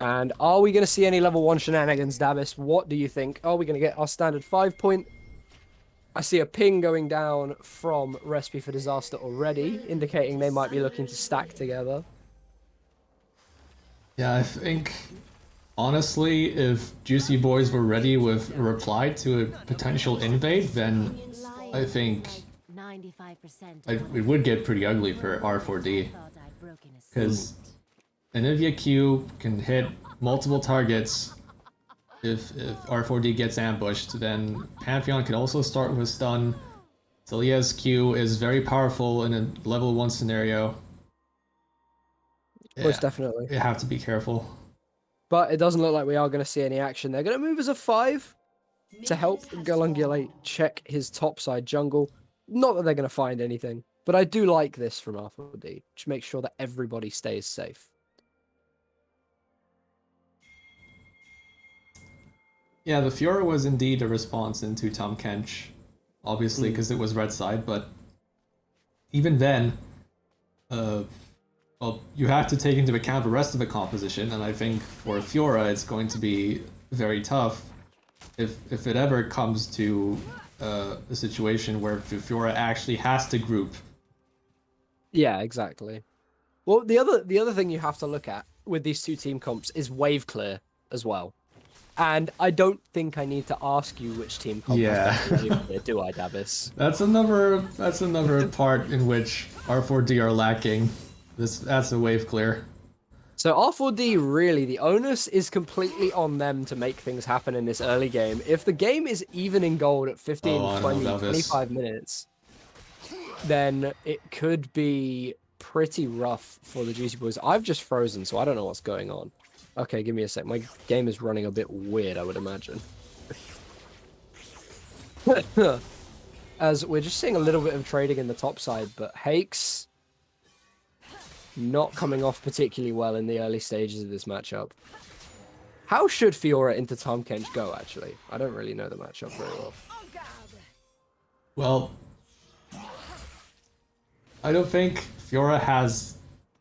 And are we going to see any level 1 shenanigans, Dabis? What do you think? Are we going to get our standard 5-point? I see a ping going down from Recipe for Disaster already, indicating they might be looking to stack together. Yeah, I think honestly, if Juicy Boys were ready with a reply to a potential invade, then I think it would get pretty ugly for R4D. Because Anivia Q can hit multiple targets if R4D gets ambushed, then Pantheon can also start with stun. Talia's Q is very powerful in a level 1 scenario. Most Yeah, definitely. you have to be careful. But it doesn't look like we are going to see any action. They're going to move as a 5 to help Galungulate check his topside jungle. Not that they're going to find anything, but I do like this from R4D. Just make sure that everybody stays safe. Yeah, the Fiora was indeed a response into Tom Kench, obviously because it was red side, but even then, well, you have to take into account the rest of the composition, and I think for Fiora it's going to be very tough if it ever comes to a situation where Fiora actually has to group. Yeah, exactly. Well, the other thing you have to look at with these two team comps is wave clear as well. And I don't think I need to ask you which team comp has better wave clear, do I, Dabis? That's another part in which R4D are lacking. That's a wave clear. So R4D, really, the onus is completely on them to make things happen in this early game. If the game is even in gold at 15, 20, 25 minutes, then it could be pretty rough for the Juicy Boys. I've just frozen, so I don't know what's going on. Okay, give me a sec. My game is running a bit weird, I would imagine. As we're just seeing a little bit of trading in the top side, but Hakes not coming off particularly well in the early stages of this matchup. How should Fiora into Tom Kench go, actually? I don't really know the matchup very well. Well, I don't think Fiora has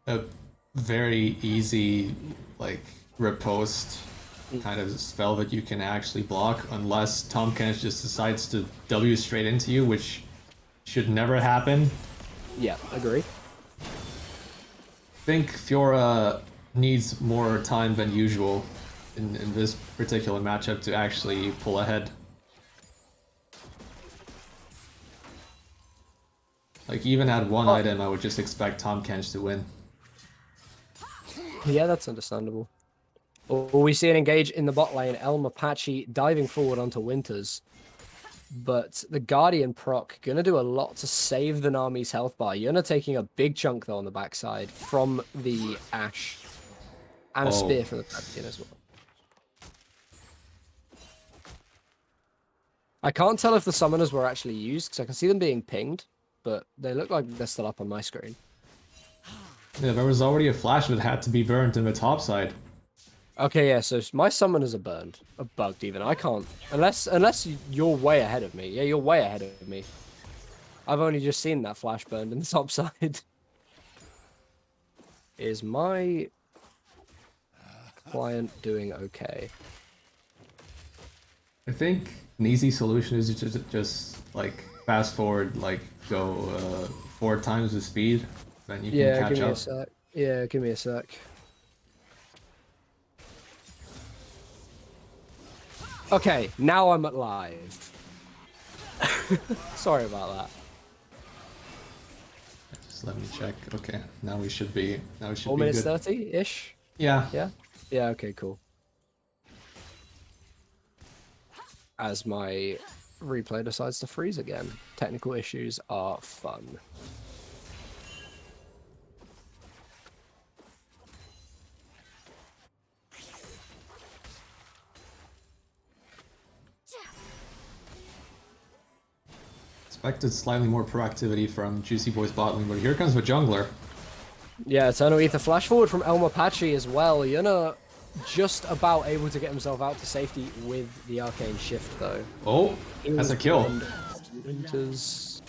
a very easy, like, riposte kind of spell that you can actually block unless Tom Kench just decides to W straight into you, which should never happen. Yeah, agree. I think Fiora needs more time than usual in this particular matchup to actually pull ahead. Like, even at one item, I would just expect Tom Kench to win. Yeah, that's understandable. We see an engage in the bot lane. Elm Apache diving forward onto Winters. But the Guardian proc going to do a lot to save the Nami's health bar. Yuna taking a big chunk, though, on the backside from the Ashe. And a spear from the Pantheon as well. I can't tell if the summoners were actually used, because I can see them being pinged. But they look like they're still up on my screen. Yeah, there was already a flash that had to be burned in the top side. Okay, yeah, so my summoners are burned. Are bugged even. I can't. Unless you're way ahead of me. Yeah, you're way ahead of me. I've only just seen that flash burned in the top side. Is my client doing okay? I think an easy solution is to just like fast forward, like go 4 times the speed, then you can catch up. Give me a sec. Yeah, give me a sec. Okay, now I'm at live. Sorry about that. Just let me check. Okay, now we should be. 4 minutes 30-ish. Yeah. Yeah. Yeah. Okay. Cool. As my replay decides to freeze again. Technical issues are fun. Expected slightly more proactivity from Juicy Boy's bot lane, but here comes the jungler. Yeah, Eternal Ether flash forward from Elm Apache as well. Yuna just about able to get himself out to safety with the Arcane Shift, though. Oh, that's a kill. Winters.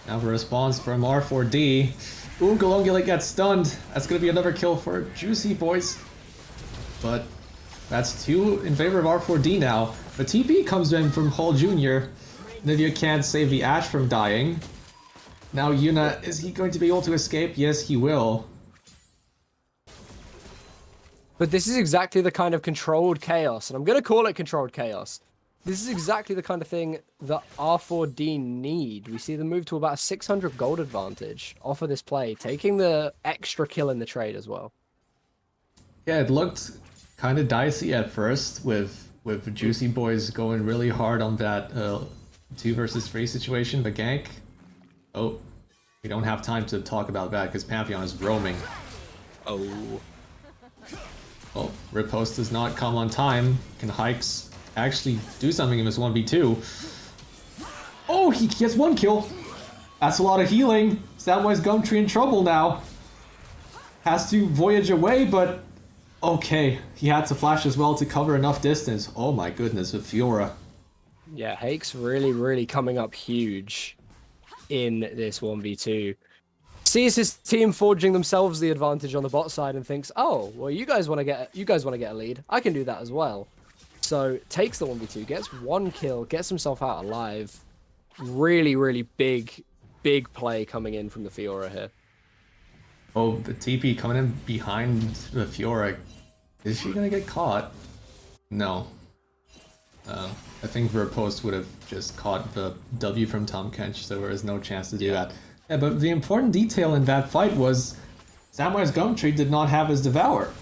Now the response from R4D. Ooh, Galungulate gets stunned. That's gonna be another kill for Juicy Boys. But that's 2 in favor of R4D now. The TP comes in from Hall Jr. Nivea can't save the Ashe from dying. Now Yuna, is he going to be able to escape? Yes, he will. But this is exactly the kind of controlled chaos, and I'm going to call it controlled chaos. This is exactly the kind of thing that R4D need. We see them move to about a 600 gold advantage off of this play, taking the extra kill in the trade as well. Yeah, it looked kind of dicey at first with Juicy Boys going really hard on that 2 versus 3 situation, the gank. Oh, we don't have time to talk about that because Pantheon is roaming. Oh. Well, Riposte does not come on time. Can Hikes actually do something in this 1v2? Oh, he gets 1 kill. That's a lot of healing. Samwise Gumtree in trouble now. Has to voyage away, but okay. He had to flash as well to cover enough distance. Oh my goodness, with Fiora. Yeah, Hake's really coming up huge in this 1v2. Sees his team forging themselves the advantage on the bot side and thinks, "Oh, well, you guys want to get a lead. I can do that as well." So takes the 1v2, gets 1 kill, gets himself out alive. Really big play coming in from the Fiora here. Oh, the TP coming in behind the Fiora. Is she gonna get caught? No. I think Riposte would have just caught the W from Tahm Kench, so there is no chance to do that. Yeah, but the important detail in that fight was Samwise Gumtree did not have his Devour.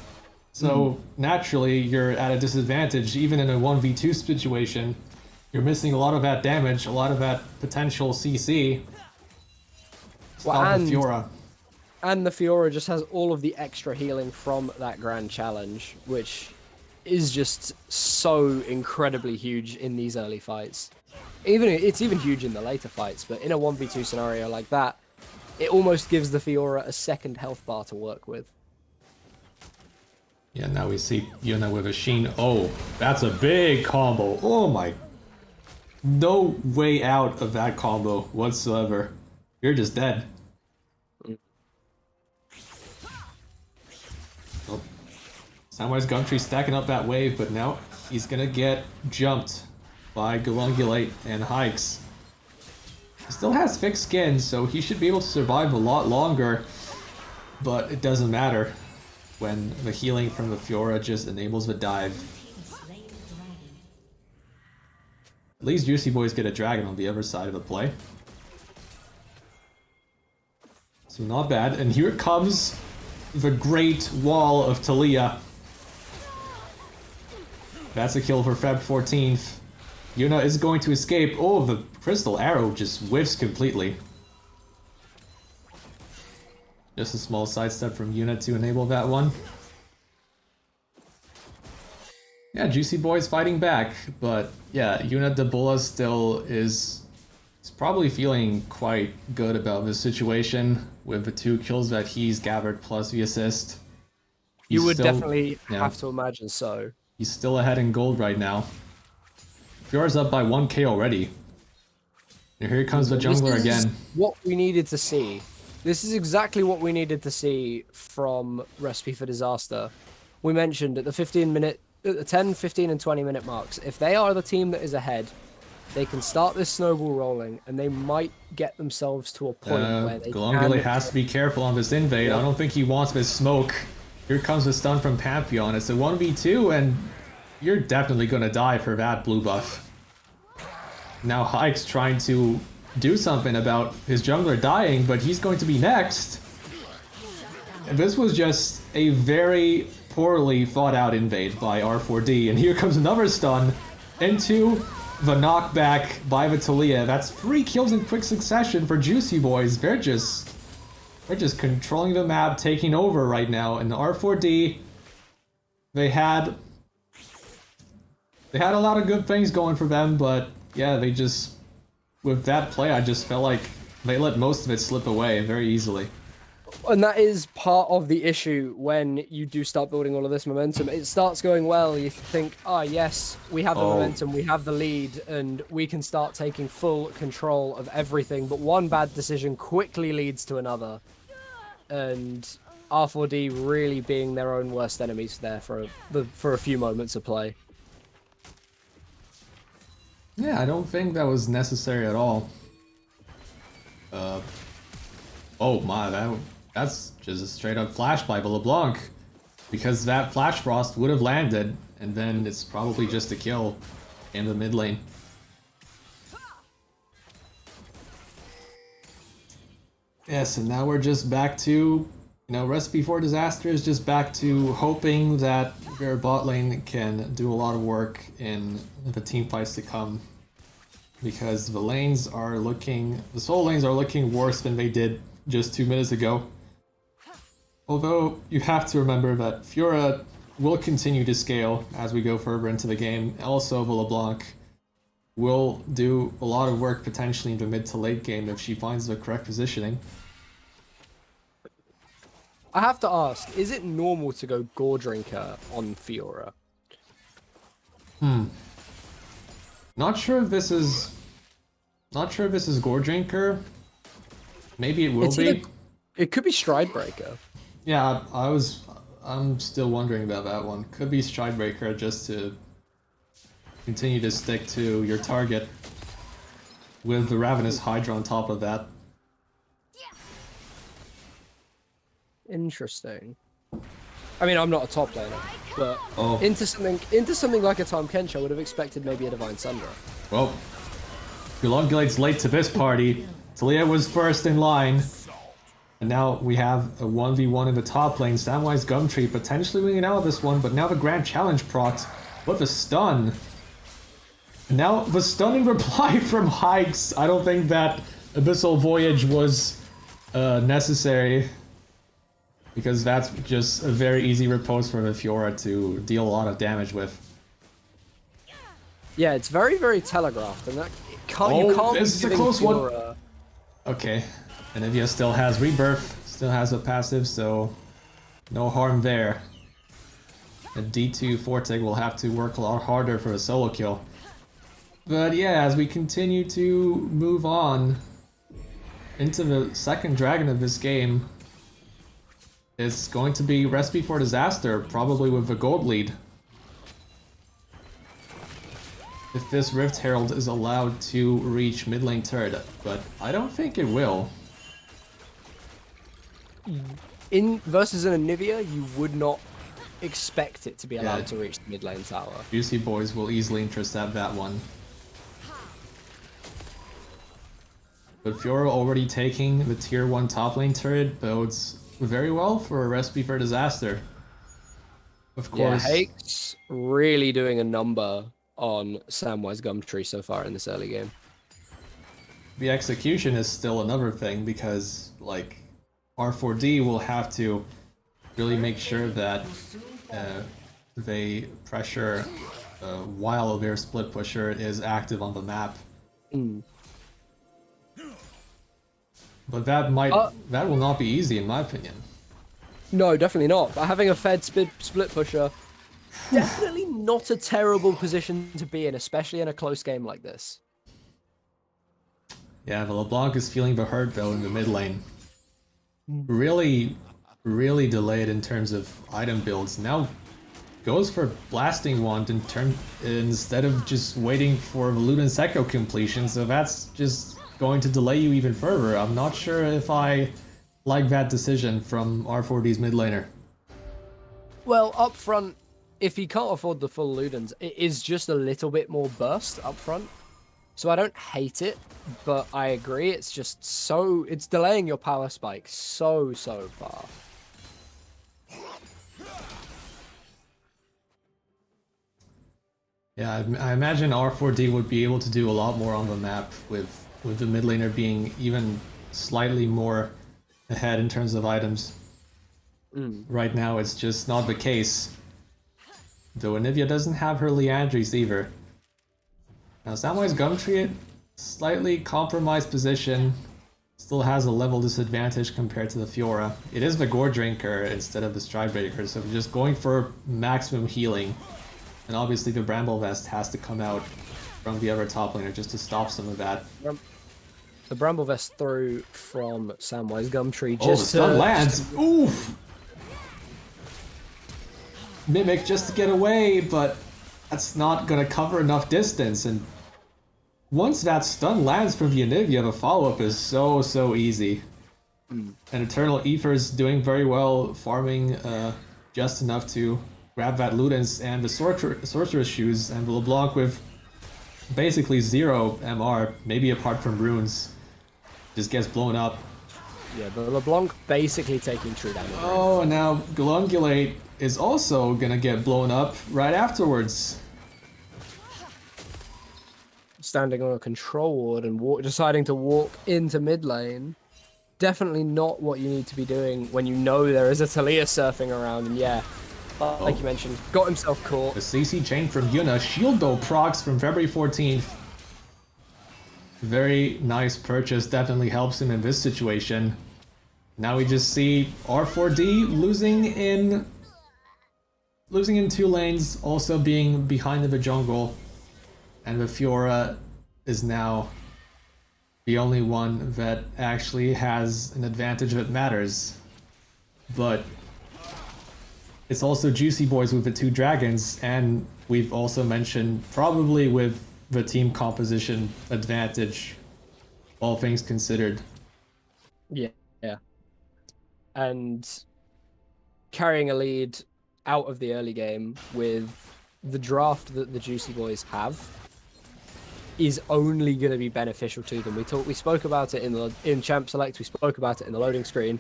So naturally, you're at a disadvantage, even in a 1v2 situation. You're missing a lot of that damage, a lot of that potential CC. Well, the Fiora. And the Fiora just has all of the extra healing from that Grand Challenge, which is just so incredibly huge in these early fights. It's even huge in the later fights, but in a 1v2 scenario like that, it almost gives the Fiora a second health bar to work with. Yeah, now we see Yuna with a Sheen. Oh, that's a big combo. Oh my. No way out of that combo whatsoever. You're just dead. Oh. Samwise Gumtree stacking up that wave, but now he's gonna get jumped by Galungulate and Hikes. He still has thick skin, so he should be able to survive a lot longer, but it doesn't matter when the healing from the Fiora just enables the dive. At least Juicy Boys get a dragon on the other side of the play. So not bad, and here comes the Great Wall of Talia. That's a kill for Feb 14th. Yuna is going to escape. Oh, the crystal arrow just whiffs completely. Just a small sidestep from Yuna to enable that one. Yeah, Juicy Boy's fighting back, but yeah, Yuna Dabula still is probably feeling quite good about this situation with the 2 kills that he's gathered plus the assist. You would definitely have to imagine so. He's still ahead in gold right now. Fiora's up by 1k already. And here comes the jungler again. What we needed to see. This is exactly what we needed to see from Recipe for Disaster. We mentioned at the 10, 15, and 20-minute marks, if they are the team that is ahead, they can start this snowball rolling, and they might get themselves to a point where they Galungulate has to be careful on this invade. Yeah. I don't think he wants this smoke. Here comes the stun from Pantheon. It's a 1v2, and you're definitely going to die for that blue buff. Now Hike's trying to do something about his jungler dying, but he's going to be next. And this was just a very poorly thought out invade by R4D, and here comes another stun into the knockback by Vitalia. That's 3 kills in quick succession for Juicy Boys. They're just controlling the map, taking over right now. And the R4D, they had a lot of good things going for them, but yeah, they just, with that play, I just felt like they let most of it slip away very easily. And that is part of the issue when you do start building all of this momentum. It starts going well, you think, ah, yes, we have the momentum, we have the lead, and we can start taking full control of everything. But one bad decision quickly leads to another. and R4D really being their own worst enemies there for a few moments of play. Yeah, I don't think that was necessary at all. Oh my, that's just a straight up flash by LeBlanc. Because that Flash Frost would have landed, and then it's probably just a kill in the mid lane. Yes, and now we're just back to, Recipe for Disaster is just back to hoping that their bot lane can do a lot of work in the team fights to come. Because the solo lanes are looking worse than they did just 2 minutes ago. Although, you have to remember that Fiora will continue to scale as we go further into the game. Also, LeBlanc will do a lot of work potentially in the mid to late game if she finds the correct positioning. I have to ask, is it normal to go Gore Drinker on Fiora? Not sure if this is Gore Drinker. Maybe it will be. It could be Stride Breaker. Yeah, I'm still wondering about that one. Could be Stridebreaker just to continue to stick to your target with the Ravenous Hydra on top of that. Interesting. I mean, I'm not a top laner, but Oh. into something like a Tahm Kench, I would have expected maybe a Divine Sundra. Well, Elongulate's late to this party. Talia was first in line. And now we have a 1v1 in the top lane. Samwise Gumtree potentially winning out of this one, but now the Grand Challenge proc with a stun. And now the stunning reply from Hikes. I don't think that Abyssal Voyage was necessary. Because that's just a very easy riposte for the Fiora to deal a lot of damage with. Yeah, it's very, very telegraphed, and that you can't. This is a close one. Okay. And Anivia still has Rebirth, still has a passive, so no harm there. And D2 Fortig will have to work a lot harder for a solo kill. But yeah, as we continue to move on into the second dragon of this game, it's going to be Recipe for Disaster, probably with a gold lead. If this Rift Herald is allowed to reach mid lane turret, but I don't think it will. Versus an Anivia, you would not expect it to be allowed to reach the mid lane tower. Juicy Boys will easily intercept that one. But Fiora already taking the tier 1 top lane turret bodes very well for a Recipe for Disaster. Of course. Yeah, Hake's really doing a number on Samwise Gumtree so far in this early game. The execution is still another thing because, like, R4D will have to really make sure that they pressure while their split pusher is active on the map. But that will not be easy in my opinion. No, definitely not. But having a fed split pusher, definitely not a terrible position to be in, especially in a close game like this. Yeah, but LeBlanc is feeling the hurt though in the mid lane. Really delayed in terms of item builds. Now goes for Blasting Wand instead of just waiting for Ludens Echo completion, so that's just going to delay you even further. I'm not sure if I like that decision from R4D's mid laner. Well, up front, if he can't afford the full Ludens, it is just a little bit more burst up front. So I don't hate it, but I agree, it's just it's delaying your power spike so far. Yeah, I imagine R4D would be able to do a lot more on the map with the mid laner being even slightly more ahead in terms of items. Right now it's just not the case. Though Anivia doesn't have her Liandry's either. Now Samwise Gumtree, slightly compromised position, still has a level disadvantage compared to the Fiora. It is the Gore Drinker instead of the Stridebreaker, so we're just going for maximum healing. And obviously the Bramble Vest has to come out from the other top laner just to stop some of that. The Bramble Vest throw from Samwise Gumtree just the stun lands. Oof! Mimic just to get away, but that's not gonna cover enough distance, and once that stun lands from Yanivia, the follow-up is so easy. And Eternal Aether's doing very well, farming just enough to grab that Ludens and the Sorcerer's Shoes, and LeBlanc with basically 0 MR, maybe apart from runes, just gets blown up. Yeah, but LeBlanc basically taking true damage. Oh, and now Glungulate is also gonna get blown up right afterwards. Standing on a control ward and deciding to walk into mid lane. Definitely not what you need to be doing when you know there is a Talia surfing around. And yeah, like you mentioned, got himself caught. The CC chain from Yuna, shield though procs from February 14th. Very nice purchase, definitely helps him in this situation. Now we just see R4D losing in 2 lanes, also being behind in the jungle. And the Fiora is now the only one that actually has an advantage that matters. But it's also Juicy Boys with the 2 dragons, and we've also mentioned probably with the team composition advantage, all things considered. Yeah. And carrying a lead out of the early game with the draft that the Juicy Boys have is only going to be beneficial to them. We spoke about it in Champ Select, we spoke about it in the loading screen.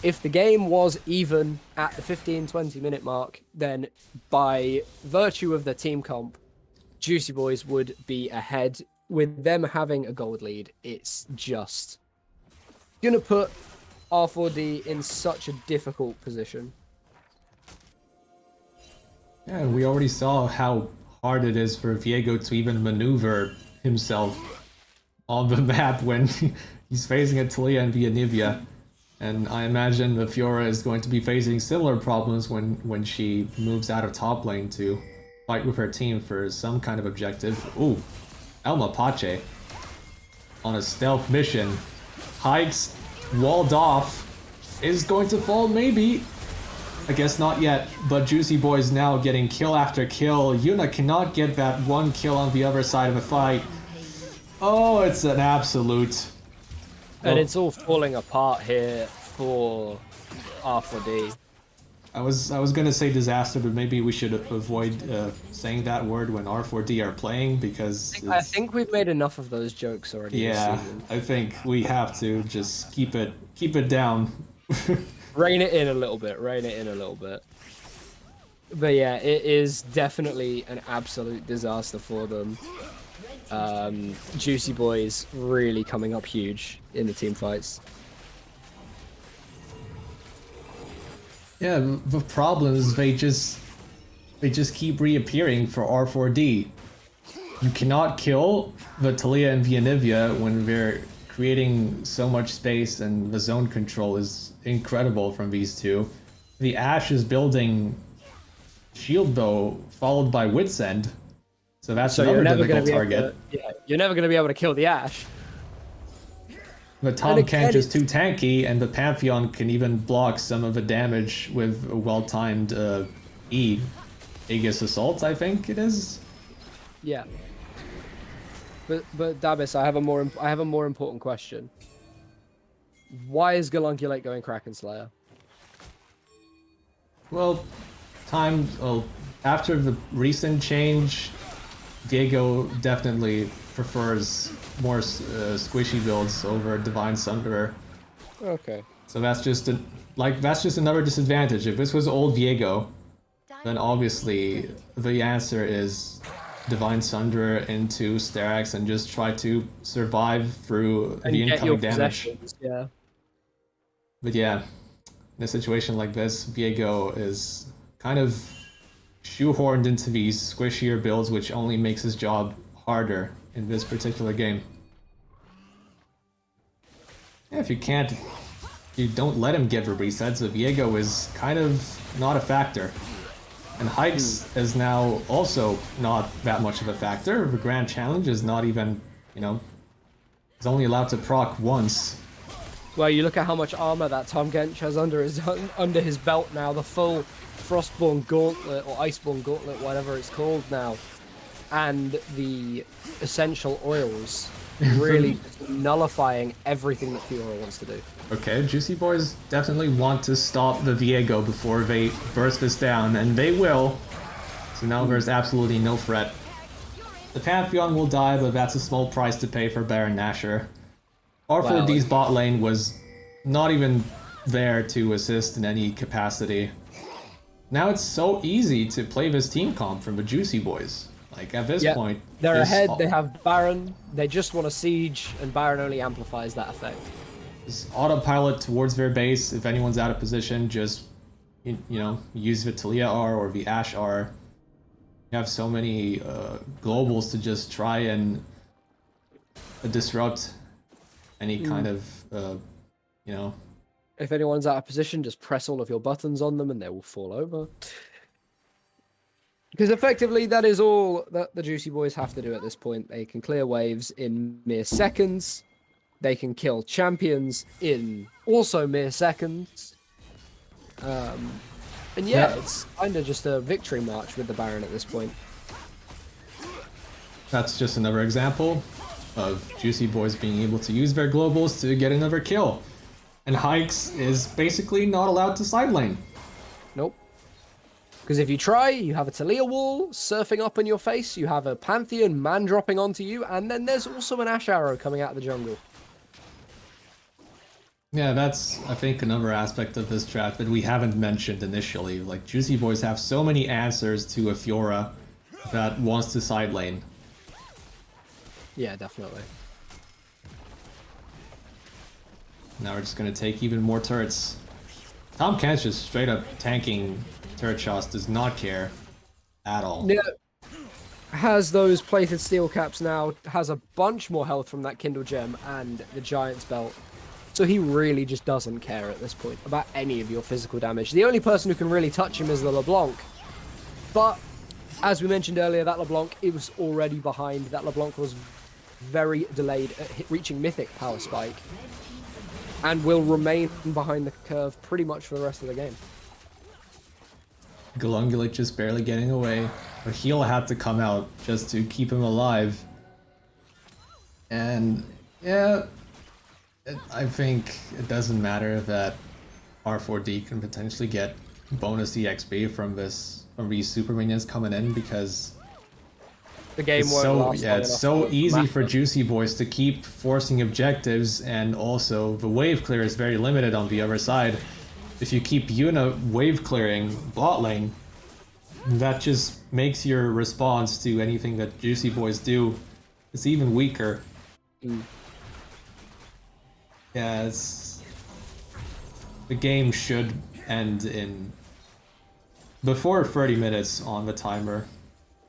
If the game was even at the 15-20 minute mark, then by virtue of the team comp, Juicy Boys would be ahead. With them having a gold lead, it's just gonna put R4D in such a difficult position. Yeah, we already saw how hard it is for Viego to even maneuver himself on the map when he's facing a Talia and Yanivia. And I imagine the Fiora is going to be facing similar problems when she moves out of top lane to fight with her team for some kind of objective. Ooh, El Mapache on a stealth mission. Hikes, walled off, is going to fall maybe. I guess not yet, but Juicy Boys now getting kill after kill. Yuna cannot get that 1 kill on the other side of the fight. Oh, it's an absolute... And it's all falling apart here for R4D. I was gonna say disaster, but maybe we should avoid saying that word when R4D are playing, because I think we've made enough of those jokes already. Yeah, I think we have to just keep it down. Rein it in a little bit. But yeah, it is definitely an absolute disaster for them. Juicy Boys really coming up huge in the team fights. Yeah, the problem is they just keep reappearing for R4D. You cannot kill the Talia and Yanivia when they're creating so much space, and the zone control is incredible from these two. The Ashe is building shield though, followed by Wit's End. So that's another difficult target. You're never going to be able to kill the Ashe. The Tom Kench is too tanky, and the Pantheon can even block some of the damage with a well-timed E. Aegis Assault, I think it is. Yeah. But Dabis, I have a more important question. Why is Galunculate going Kraken Slayer? Well, after the recent change, Diego definitely prefers more squishy builds over Divine Sunderer. Okay. So that's just another disadvantage. If this was old Diego, then obviously the answer is Divine Sunderer into Starax and just try to survive through the incoming damage. Yeah. But yeah, in a situation like this, Diego is kind of shoehorned into these squishier builds, which only makes his job harder in this particular game. Yeah, if you don't let him get the resets, so Viego is kind of not a factor. And Hikes is now also not that much of a factor. The Grand Challenge is not even, He's only allowed to proc once. Well, you look at how much armor that Tom Gench has under his belt now. The full Frostborn Gauntlet or Iceborn Gauntlet, whatever it's called now, and the essential oils really nullifying everything that Fiora wants to do. Okay, Juicy Boys definitely want to stop the Viego before they burst this down, and they will. So now there's absolutely no threat. The Pantheon will die, but that's a small price to pay for Baron Nashor. R4D's bot lane was not even there to assist in any capacity. Now it's so easy to play this team comp from the Juicy Boys. Like, at this point... They're ahead, they have Baron, they just want to siege, and Baron only amplifies that effect. Just autopilot towards their base. If anyone's out of position, just, you know, use the Talia R or the Ashe R. You have so many globals to just try and disrupt any kind of, you know... If anyone's out of position, just press all of your buttons on them and they will fall over. Because effectively, that is all that the Juicy Boys have to do at this point. They can clear waves in mere seconds. They can kill champions in also mere seconds. And yeah, it's kind of just a victory march with the Baron at this point. That's just another example of Juicy Boys being able to use their globals to get another kill. And Hikes is basically not allowed to side lane. Nope. Because if you try, you have a Talia wall surfing up in your face, you have a Pantheon man dropping onto you, and then there's also an Ashe arrow coming out of the jungle. Yeah, that's, I think, another aspect of this draft that we haven't mentioned initially. Like, Juicy Boys have so many answers to a Fiora that wants to side lane. Yeah, definitely. Now we're just gonna take even more turrets. Tom Kench just straight up tanking turret shots, does not care at all. Yeah. Has those plated steel caps now, has a bunch more health from that Kindle gem and the Giant's belt. So he really just doesn't care at this point about any of your physical damage. The only person who can really touch him is the LeBlanc. But, as we mentioned earlier, that LeBlanc, it was already behind. That LeBlanc was very delayed at reaching Mythic Power Spike. And will remain behind the curve pretty much for the rest of the game. Galungulate just barely getting away. A heal had to come out just to keep him alive. And, yeah... I think it doesn't matter that R4D can potentially get bonus EXP from these super minions coming in, because the game it's so easy for Juicy Boys to keep forcing objectives, and also the wave clear is very limited on the other side. If you keep Yuna wave clearing bot lane, that just makes your response to anything that Juicy Boys do is even weaker. Yeah, the game should end in before 30 minutes on the timer.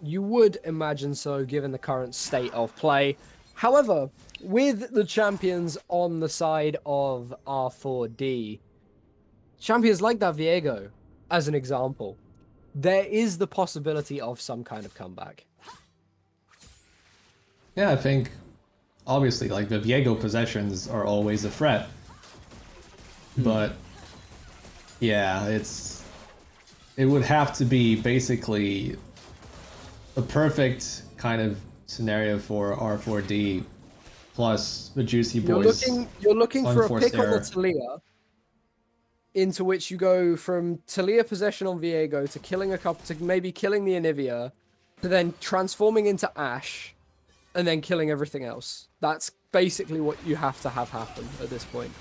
You would imagine so, given the current state of play. However, with the champions on the side of R4D, champions like that Viego, as an example, there is the possibility of some kind of comeback. Yeah, I think... Obviously, like, the Viego possessions are always a threat. But, yeah, it would have to be basically a perfect kind of scenario for R4D plus the Juicy Boys. You're looking for a pick on the Talia, into which you go from Talia possession on Viego to killing a couple, to maybe killing the Anivia, to then transforming into Ashe, and then killing everything else. That's basically what you have to have happen at this point.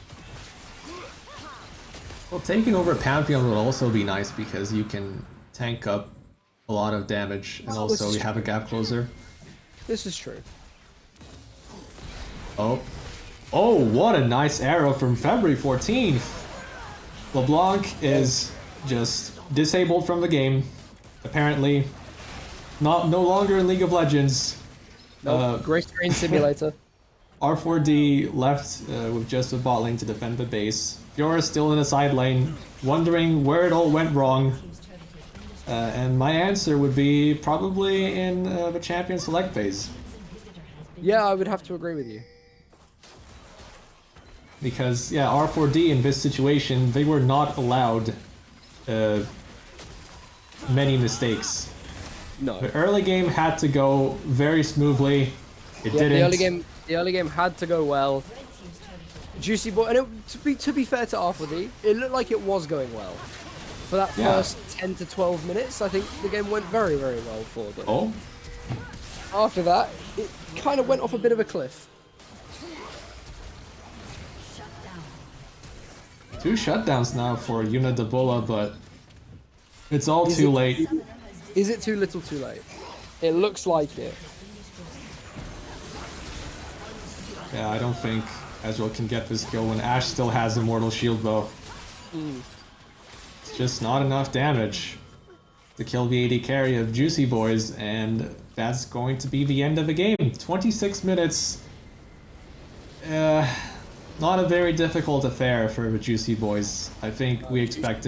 Well, taking over Pantheon would also be nice, because you can tank up a lot of damage, and also you have a gap closer. This is true. Oh, what a nice arrow from February 14th. LeBlanc is just disabled from the game, apparently. No longer in League of Legends. Nope. Gray Screen Simulator. R4D left with just a bot lane to defend the base. Fiora still in the side lane, wondering where it all went wrong. And my answer would be probably in the champion select phase. Yeah, I would have to agree with you. because yeah, R4D in this situation, they were not allowed many mistakes. No. The early game had to go very smoothly. It didn't. The early game had to go well. Juicy Boy, and to be fair to R4D, it looked like it was going well. For that first 10 to 12 minutes, I think the game went very, very well for them. Oh. After that, it kind of went off a bit of a cliff. 2 shutdowns now for Unidabola, but it's all too late. Is it too little too late? It looks like it. Yeah, I don't think Ezreal can get this kill when Ashe still has Immortal Shield though. It's just not enough damage to kill the AD carry of Juicy Boys, and that's going to be the end of the game. 26 minutes. Not a very difficult affair for the Juicy Boys. I think we expected